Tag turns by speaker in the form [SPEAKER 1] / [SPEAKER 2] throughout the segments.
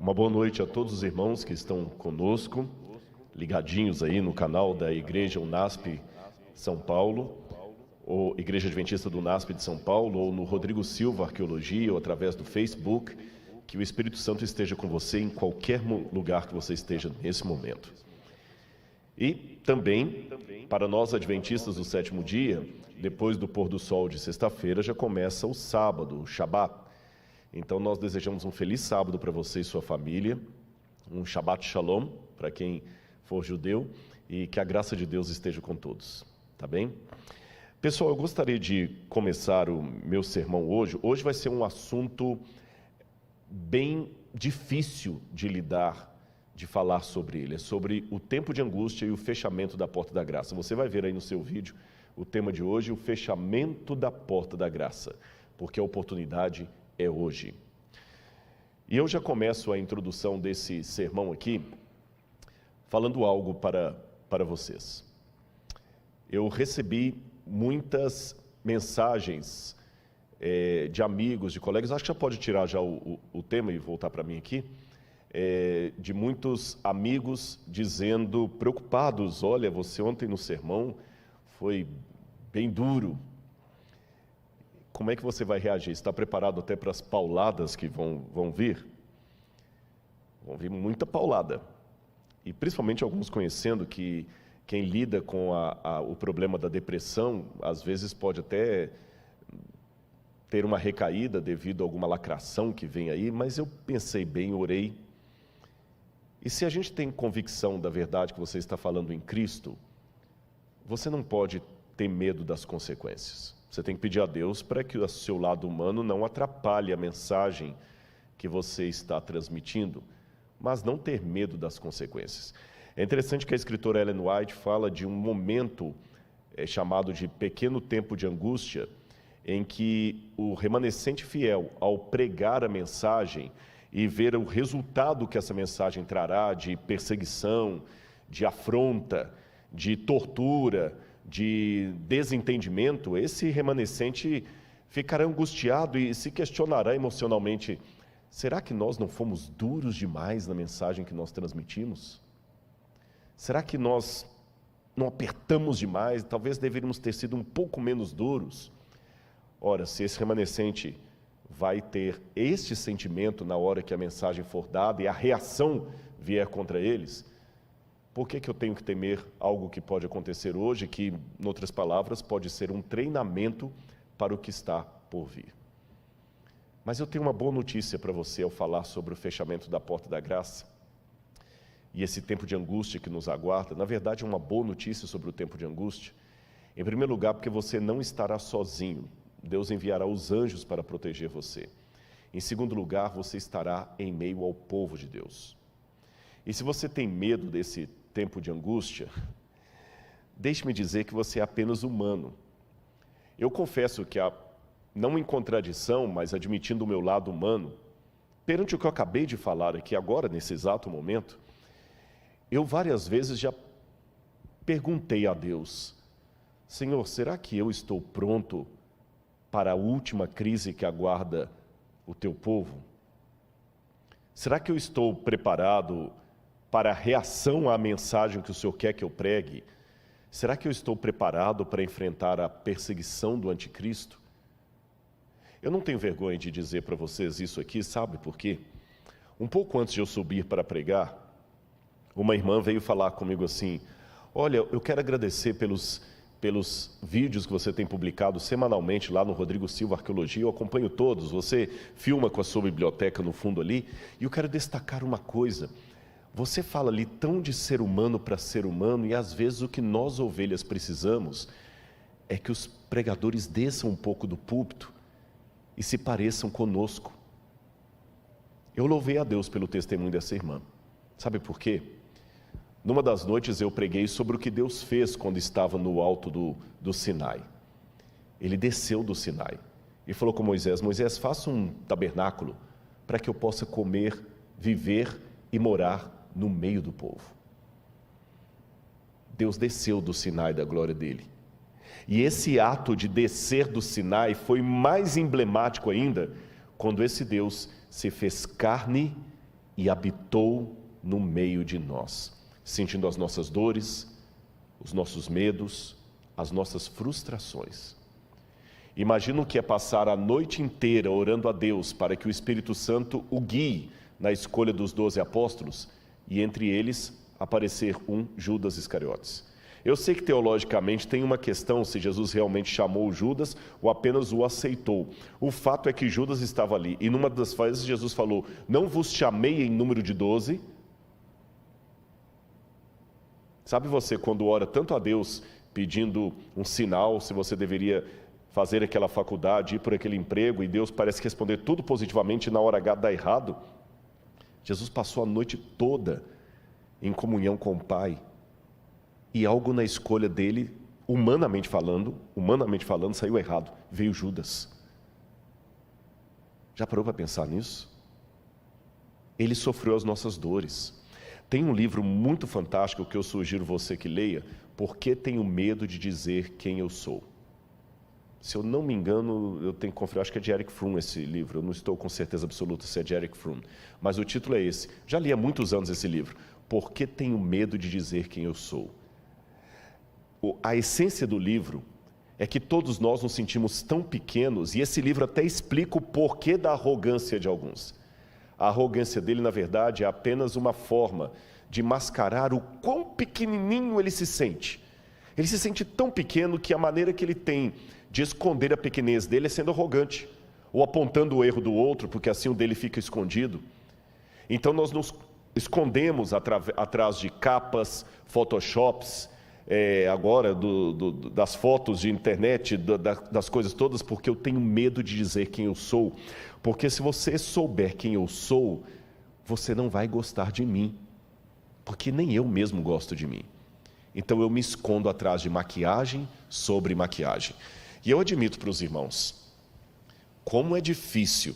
[SPEAKER 1] Uma boa noite a todos os irmãos que estão conosco, ligadinhos aí no canal da Igreja UNASP São Paulo, ou Igreja Adventista do UNASP de São Paulo, ou no Rodrigo Silva Arqueologia, ou através do Facebook. Que o Espírito Santo esteja com você em qualquer lugar que você esteja nesse momento. E também, para nós adventistas do sétimo dia, depois do pôr do sol de sexta-feira, já começa o sábado, o Shabat. Então nós desejamos um feliz sábado para você e sua família, um Shabbat Shalom para quem for judeu, e que a graça de Deus esteja com todos, tá bem? Pessoal, eu gostaria de começar o meu sermão hoje. Hoje vai ser um assunto bem difícil de lidar, de falar sobre ele. É sobre o tempo de angústia e o fechamento da porta da graça. Você vai ver aí no seu vídeo o tema de hoje, o fechamento da porta da graça, porque a oportunidade é hoje. E eu já começo a introdução desse sermão aqui, falando algo para vocês. Eu recebi muitas mensagens de amigos, de colegas, acho que já pode tirar já o tema e voltar para mim aqui, de muitos amigos dizendo, preocupados, olha, você ontem no sermão foi bem duro. Como é que você vai reagir? Está preparado até para as pauladas que vão vir? Vão vir muita paulada. E principalmente alguns conhecendo que quem lida com o problema da depressão, às vezes pode até ter uma recaída devido a alguma lacração que vem aí, mas eu pensei bem, orei. E se a gente tem convicção da verdade que você está falando em Cristo, você não pode ter medo das consequências. Você tem que pedir a Deus para que o seu lado humano não atrapalhe a mensagem que você está transmitindo, mas não ter medo das consequências. É interessante que a escritora Ellen White fala de um momento chamado de pequeno tempo de angústia, em que o remanescente fiel, ao pregar a mensagem e ver o resultado que essa mensagem trará de perseguição, de afronta, de tortura, de desentendimento, esse remanescente ficará angustiado e se questionará emocionalmente: será que nós não fomos duros demais na mensagem que nós transmitimos? Será que nós não apertamos demais? Talvez deveríamos ter sido um pouco menos duros. Ora, se esse remanescente vai ter este sentimento na hora que a mensagem for dada e a reação vier contra eles, por que eu tenho que temer algo que pode acontecer hoje, que, em outras palavras, pode ser um treinamento para o que está por vir? Mas eu tenho uma boa notícia para você ao falar sobre o fechamento da porta da graça e esse tempo de angústia que nos aguarda. Na verdade, é uma boa notícia sobre o tempo de angústia. Em primeiro lugar, porque você não estará sozinho. Deus enviará os anjos para proteger você. Em segundo lugar, você estará em meio ao povo de Deus. E se você tem medo desse tempo de angústia, deixe-me dizer que você é apenas humano. Eu confesso que, não em contradição, mas admitindo o meu lado humano, perante o que eu acabei de falar aqui agora, nesse exato momento, eu várias vezes já perguntei a Deus: Senhor, será que eu estou pronto para a última crise que aguarda o teu povo? Será que eu estou preparado para a reação à mensagem que o Senhor quer que eu pregue? Será que eu estou preparado para enfrentar a perseguição do anticristo? Eu não tenho vergonha de dizer para vocês isso aqui, sabe por quê? Um pouco antes de eu subir para pregar, uma irmã veio falar comigo assim: olha, eu quero agradecer pelos vídeos que você tem publicado semanalmente lá no Rodrigo Silva Arqueologia. Eu acompanho todos, você filma com a sua biblioteca no fundo ali, e eu quero destacar uma coisa: você fala ali tão de ser humano para ser humano, e às vezes o que nós ovelhas precisamos é que os pregadores desçam um pouco do púlpito e se pareçam conosco. Eu louvei a Deus pelo testemunho dessa irmã. Sabe por quê? Numa das noites eu preguei sobre o que Deus fez quando estava no alto do Sinai. Ele desceu do Sinai e falou com Moisés: Moisés, faça um tabernáculo para que eu possa comer, viver e morar no meio do povo. Deus desceu do Sinai da glória dele. E esse ato de descer do Sinai foi mais emblemático ainda quando esse Deus se fez carne e habitou no meio de nós, sentindo as nossas dores, os nossos medos, as nossas frustrações. Imagina o que é passar a noite inteira orando a Deus para que o Espírito Santo o guie na escolha dos 12 apóstolos e entre eles aparecer um Judas Iscariotes. Eu sei que teologicamente tem uma questão se Jesus realmente chamou Judas ou apenas o aceitou. O fato é que Judas estava ali e numa das vezes Jesus falou: não vos chamei em número de 12. Sabe você quando ora tanto a Deus pedindo um sinal, se você deveria fazer aquela faculdade, ir por aquele emprego, e Deus parece responder tudo positivamente e na hora H dá errado? Jesus passou a noite toda em comunhão com o Pai, e algo na escolha dele, humanamente falando, saiu errado. Veio Judas. Já parou para pensar nisso? Ele sofreu as nossas dores. Tem um livro muito fantástico que eu sugiro você que leia, Por que Tenho Medo de Dizer Quem Eu Sou? Se eu não me engano, eu tenho que conferir, acho que é de Erich Fromm esse livro, eu não estou com certeza absoluta se é de Erich Fromm, mas o título é esse. Já li há muitos anos esse livro, Por que Tenho Medo de Dizer Quem Eu Sou? A essência do livro é que todos nós nos sentimos tão pequenos, e esse livro até explica o porquê da arrogância de alguns. A arrogância dele, na verdade, é apenas uma forma de mascarar o quão pequenininho ele se sente. Ele se sente tão pequeno que a maneira que ele tem de esconder a pequenez dele é sendo arrogante, ou apontando o erro do outro, porque assim o dele fica escondido. Então nós nos escondemos atrás de capas, photoshops, agora das fotos de internet, das coisas todas, porque eu tenho medo de dizer quem eu sou. Porque se você souber quem eu sou, você não vai gostar de mim, porque nem eu mesmo gosto de mim. Então eu me escondo atrás de maquiagem sobre maquiagem. E eu admito para os irmãos, como é difícil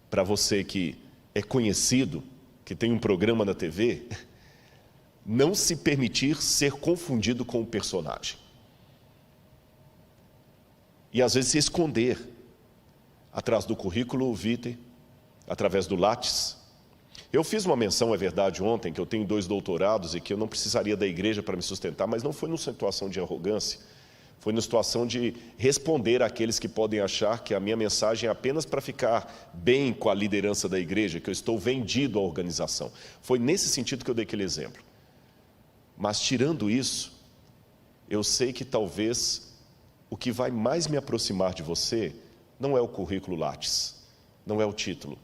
[SPEAKER 1] para você que é conhecido, que tem um programa na TV, não se permitir ser confundido com o personagem. E às vezes se esconder atrás do currículo vitae, através do Lattes. Eu fiz uma menção, é verdade, ontem, que eu tenho 2 doutorados e que eu não precisaria da igreja para me sustentar, mas não foi numa situação de arrogância, foi numa situação de responder àqueles que podem achar que a minha mensagem é apenas para ficar bem com a liderança da igreja, que eu estou vendido à organização. Foi nesse sentido que eu dei aquele exemplo. Mas tirando isso, eu sei que talvez o que vai mais me aproximar de você não é o currículo Lattes, não é o título.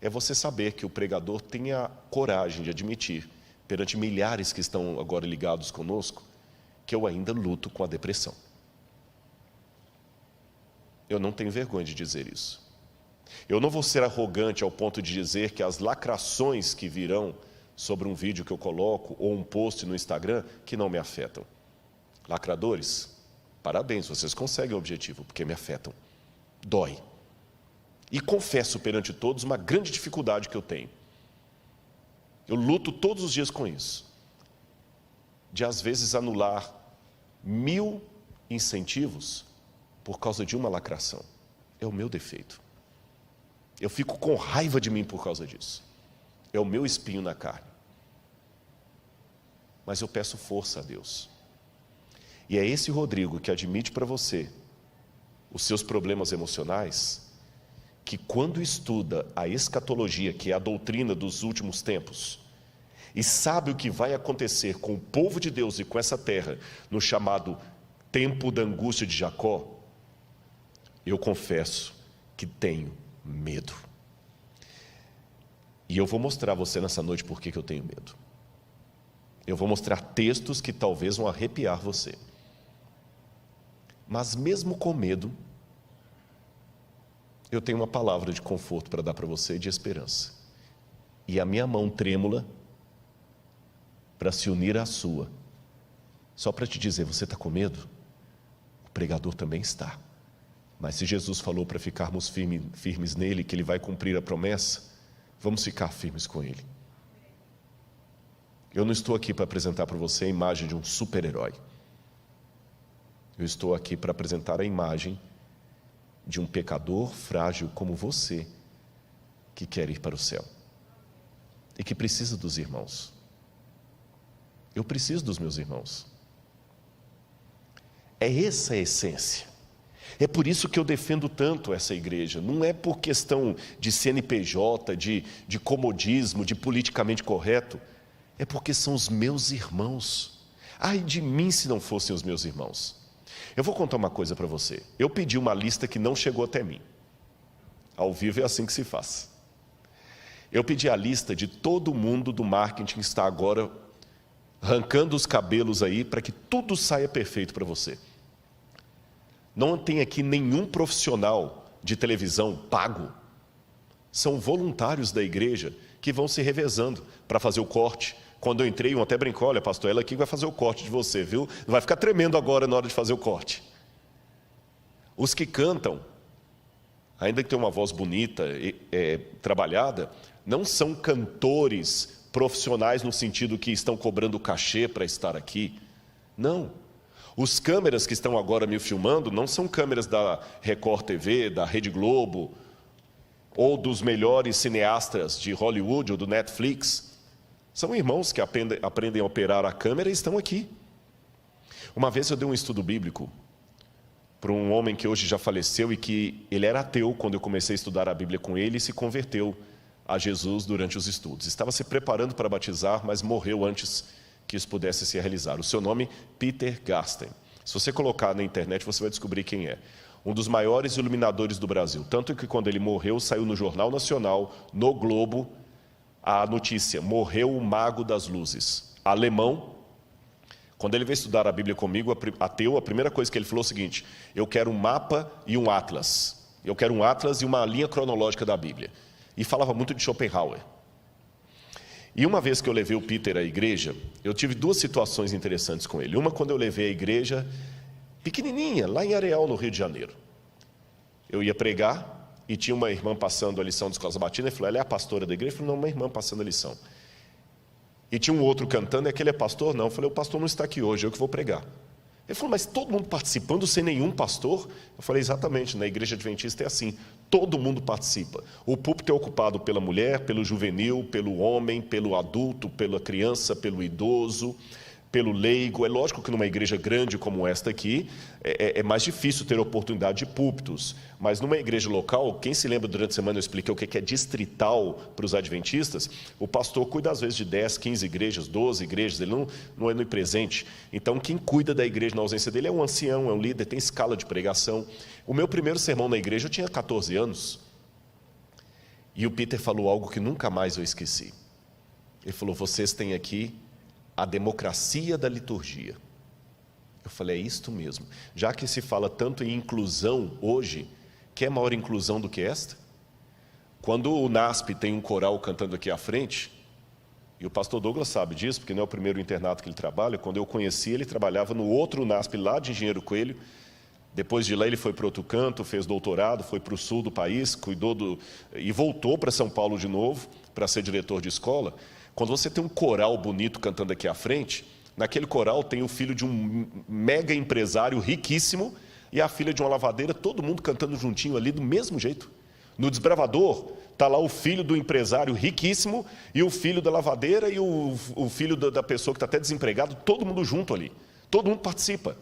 [SPEAKER 1] É você saber que o pregador tem a coragem de admitir, perante milhares que estão agora ligados conosco, que eu ainda luto com a depressão. Eu não tenho vergonha de dizer isso. Eu não vou ser arrogante ao ponto de dizer que as lacrações que virão sobre um vídeo que eu coloco ou um post no Instagram que não me afetam. Lacradores, parabéns, vocês conseguem o objetivo, porque me afetam. Dói. E confesso perante todos uma grande dificuldade que eu tenho. Eu luto todos os dias com isso. De às vezes anular 1000 incentivos por causa de uma lacração. É o meu defeito. Eu fico com raiva de mim por causa disso. É o meu espinho na carne. Mas eu peço força a Deus. E é esse Rodrigo que admite para você os seus problemas emocionais, que quando estuda a escatologia, que é a doutrina dos últimos tempos, e sabe o que vai acontecer com o povo de Deus e com essa terra, no chamado tempo da angústia de Jacó, eu confesso que tenho medo. E eu vou mostrar a você nessa noite por que eu tenho medo. Eu vou mostrar textos que talvez vão arrepiar você. Mas mesmo com medo, eu tenho uma palavra de conforto para dar para você e de esperança. E a minha mão trêmula para se unir à sua, só para te dizer, você está com medo? O pregador também está. Mas se Jesus falou para ficarmos firmes nele, que ele vai cumprir a promessa, vamos ficar firmes com ele. Eu não estou aqui para apresentar para você a imagem de um super-herói. Eu estou aqui para apresentar a imagem de um pecador frágil como você, que quer ir para o céu. e que precisa dos irmãos. Eu preciso dos meus irmãos. É essa a essência. É por isso que eu defendo tanto essa igreja. Não é por questão de CNPJ, de comodismo, de politicamente correto. É porque são os meus irmãos. Ai de mim se não fossem os meus irmãos. Eu vou contar uma coisa para você. Eu pedi uma lista que não chegou até mim. Ao vivo é assim que se faz. Eu pedi a lista de todo mundo do marketing que está agora arrancando os cabelos aí para que tudo saia perfeito para você. Não tem aqui nenhum profissional de televisão pago. São voluntários da igreja que vão se revezando para fazer o corte. Quando eu entrei, um até brincou, olha pastor, ela aqui vai fazer o corte de você, viu? Vai ficar tremendo agora na hora de fazer o corte. Os que cantam, ainda que tenham uma voz bonita, trabalhada, não são cantores profissionais no sentido que estão cobrando cachê para estar aqui. Não. Os câmeras que estão agora me filmando não são câmeras da Record TV, da Rede Globo, ou dos melhores cineastas de Hollywood ou do Netflix. São irmãos que aprendem a operar a câmera e estão aqui. Uma vez eu dei um estudo bíblico para um homem que hoje já faleceu e que ele era ateu quando eu comecei a estudar a Bíblia com ele e se converteu a Jesus durante os estudos. Estava se preparando para batizar, mas morreu antes que isso pudesse se realizar. O seu nome, Peter Garsten. Se você colocar na internet, você vai descobrir quem é. Um dos maiores iluminadores do Brasil. Tanto que quando ele morreu, saiu no Jornal Nacional, no Globo, a notícia, morreu o mago das luzes. Alemão. Quando ele veio estudar a Bíblia comigo, ateu, a primeira coisa que ele falou é o seguinte: eu quero um mapa e um atlas. Eu quero um atlas e uma linha cronológica da Bíblia. E falava muito de Schopenhauer. E uma vez que eu levei o Peter à igreja, eu tive duas situações interessantes com ele. Uma quando eu levei a igreja pequenininha, lá em Areal, no Rio de Janeiro. Eu ia pregar e tinha uma irmã passando a lição de escola sabatina e falou, ela é a pastora da igreja? Eu falei, não, uma irmã passando a lição. E tinha um outro cantando, é que ele é pastor? Não. Eu falei, o pastor não está aqui hoje, eu que vou pregar. Ele falou, mas todo mundo participando sem nenhum pastor? Eu falei, exatamente, na igreja adventista é assim, todo mundo participa. O púlpito é ocupado pela mulher, pelo juvenil, pelo homem, pelo adulto, pela criança, pelo idoso, pelo leigo. É lógico que numa igreja grande como esta aqui, é mais difícil ter oportunidade de púlpitos. Mas numa igreja local, quem se lembra durante a semana eu expliquei o que é distrital para os adventistas, o pastor cuida às vezes de 10, 15 igrejas, 12 igrejas, ele não é onipresente. Então quem cuida da igreja na ausência dele é um ancião, é um líder, tem escala de pregação. O meu primeiro sermão na igreja eu tinha 14 anos. E o Peter falou algo que nunca mais eu esqueci. Ele falou, vocês têm aqui a democracia da liturgia. Eu falei, é isto mesmo. Já que se fala tanto em inclusão hoje, quer maior inclusão do que esta? Quando o NASP tem um coral cantando aqui à frente, e o pastor Douglas sabe disso, porque não é o primeiro internato que ele trabalha, quando eu conheci ele trabalhava no outro NASP lá de Engenheiro Coelho. Depois de lá ele foi para outro canto, fez doutorado, foi para o sul do país, e voltou para São Paulo de novo, para ser diretor de escola. Quando você tem um coral bonito cantando aqui à frente, naquele coral tem o filho de um mega empresário riquíssimo e a filha de uma lavadeira, todo mundo cantando juntinho ali do mesmo jeito. No Desbravador, está lá o filho do empresário riquíssimo e o filho da lavadeira e o filho da pessoa que está até desempregado, todo mundo junto ali. Todo mundo participa.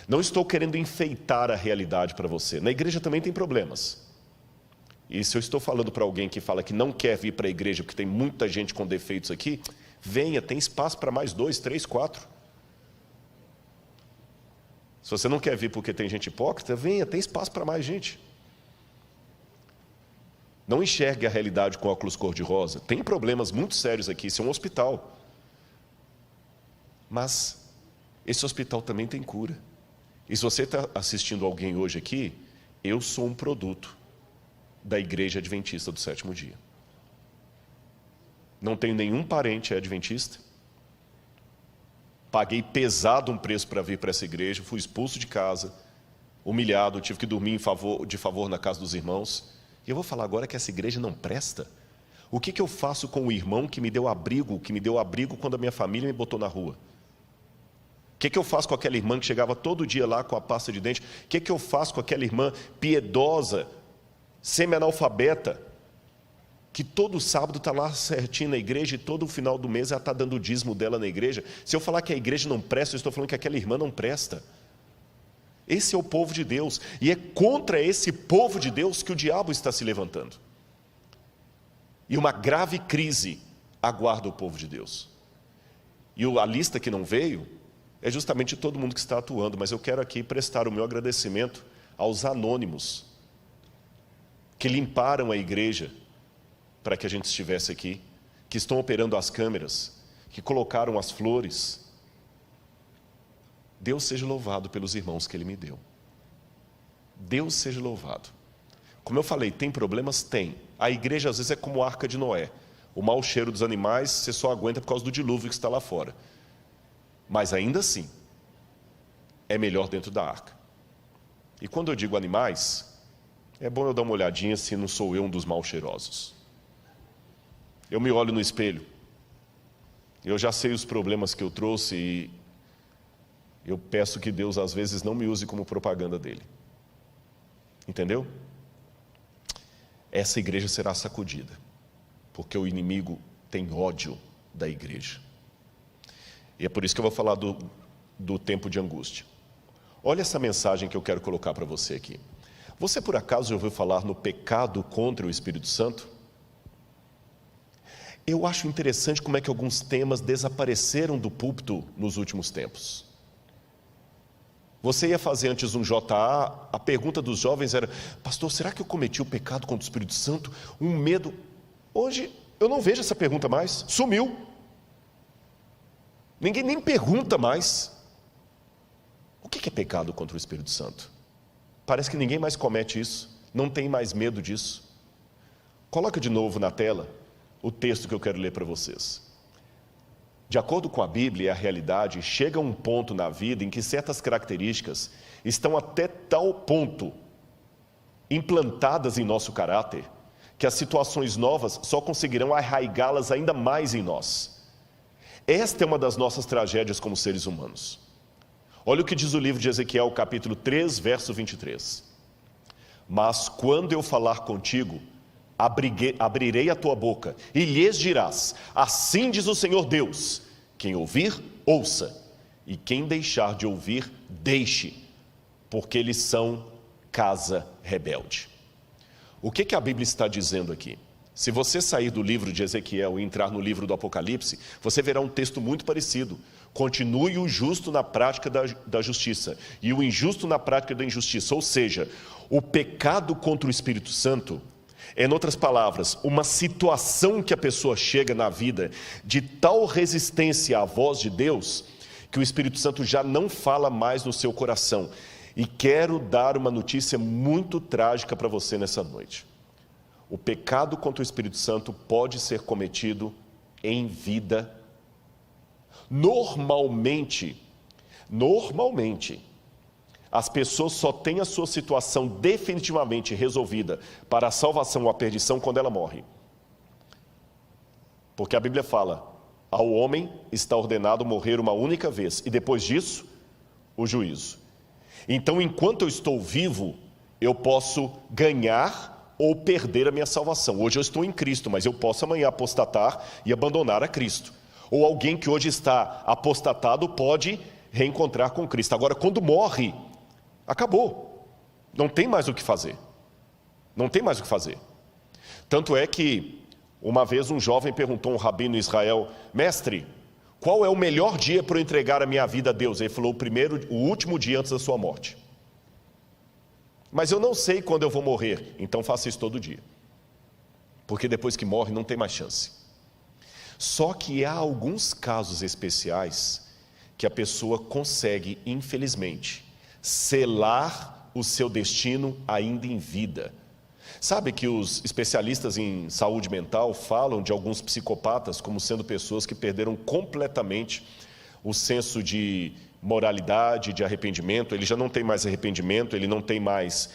[SPEAKER 1] Não estou querendo enfeitar a realidade para você. Na igreja também tem problemas. E se eu estou falando para alguém que fala que não quer vir para a igreja porque tem muita gente com defeitos aqui, venha, tem espaço para mais 2, 3, 4. Se você não quer vir porque tem gente hipócrita, venha, tem espaço para mais gente. Não enxergue a realidade com óculos cor-de-rosa. Tem problemas muito sérios aqui, isso é um hospital. Mas esse hospital também tem cura. E se você está assistindo alguém hoje aqui, eu sou um produto da Igreja Adventista do Sétimo Dia. Não tenho nenhum parente adventista. Paguei pesado um preço para vir para essa igreja, fui expulso de casa, humilhado, tive que dormir de favor na casa dos irmãos. E eu vou falar agora que essa igreja não presta. O que eu faço com o irmão que me deu abrigo quando a minha família me botou na rua? O que eu faço com aquela irmã que chegava todo dia lá com a pasta de dente? O que eu faço com aquela irmã piedosa, semi-analfabeta, que todo sábado está lá certinho na igreja e todo final do mês ela está dando o dízimo dela na igreja. Se eu falar que a igreja não presta, eu estou falando que aquela irmã não presta. Esse é o povo de Deus, e é contra esse povo de Deus que o diabo está se levantando. E uma grave crise aguarda o povo de Deus. E a lista que não veio é justamente todo mundo que está atuando, mas eu quero aqui prestar o meu agradecimento aos anônimos que limparam a igreja para que a gente estivesse aqui, que estão operando as câmeras, que colocaram as flores. Deus seja louvado pelos irmãos que Ele me deu. Deus seja louvado. Como eu falei, tem problemas? Tem. A igreja às vezes é como a Arca de Noé. O mau cheiro dos animais você só aguenta por causa do dilúvio que está lá fora. Mas ainda assim, é melhor dentro da arca. E quando eu digo animais, é bom eu dar uma olhadinha se não sou eu um dos mal cheirosos. Eu me olho no espelho, eu já sei os problemas que eu trouxe e eu peço que Deus às vezes não me use como propaganda dele. Entendeu? Essa igreja será sacudida, porque o inimigo tem ódio da igreja. E é por isso que eu vou falar do tempo de angústia. Olha essa mensagem que eu quero colocar para você aqui. Você por acaso já ouviu falar no pecado contra o Espírito Santo? Eu acho interessante como é que alguns temas desapareceram do púlpito nos últimos tempos. Você ia fazer antes um JA, a pergunta dos jovens era: pastor, será que eu cometi o pecado contra o Espírito Santo? Um medo. Hoje eu não vejo essa pergunta mais, sumiu. Ninguém nem pergunta mais. O que é pecado contra o Espírito Santo? Parece que ninguém mais comete isso, não tem mais medo disso. Coloca de novo na tela o texto que eu quero ler para vocês. De acordo com a Bíblia e a realidade, chega um ponto na vida em que certas características estão até tal ponto implantadas em nosso caráter, que as situações novas só conseguirão arraigá-las ainda mais em nós. Esta é uma das nossas tragédias como seres humanos. Olha o que diz o livro de Ezequiel, capítulo 3, verso 23. Mas quando eu falar contigo, abrirei a tua boca e lhes dirás: assim diz o Senhor Deus, quem ouvir, ouça, e quem deixar de ouvir, deixe, porque eles são casa rebelde. O que a Bíblia está dizendo aqui? Se você sair do livro de Ezequiel e entrar no livro do Apocalipse, você verá um texto muito parecido. Continue o justo na prática da justiça e o injusto na prática da injustiça. Ou seja, o pecado contra o Espírito Santo é, em outras palavras, uma situação que a pessoa chega na vida de tal resistência à voz de Deus, que o Espírito Santo já não fala mais no seu coração. E quero dar uma notícia muito trágica para você nessa noite. O pecado contra o Espírito Santo pode ser cometido em vida. Normalmente, as pessoas só têm a sua situação definitivamente resolvida para a salvação ou a perdição quando ela morre. Porque a Bíblia fala: ao homem está ordenado morrer uma única vez, e depois disso, o juízo. Então, enquanto eu estou vivo, eu posso ganhar ou perder a minha salvação. Hoje eu estou em Cristo, mas eu posso amanhã apostatar e abandonar a Cristo. Ou alguém que hoje está apostatado pode reencontrar com Cristo. Agora, quando morre, acabou. Não tem mais o que fazer. Não tem mais o que fazer. Tanto é que, uma vez um jovem perguntou a um rabino em Israel: mestre, qual é o melhor dia para eu entregar a minha vida a Deus? Ele falou: o último dia antes da sua morte. Mas eu não sei quando eu vou morrer. Então faça isso todo dia. Porque depois que morre não tem mais chance. Só que há alguns casos especiais que a pessoa consegue, infelizmente, selar o seu destino ainda em vida. Sabe que os especialistas em saúde mental falam de alguns psicopatas como sendo pessoas que perderam completamente o senso de moralidade, de arrependimento. Ele já não tem mais arrependimento, ele não tem mais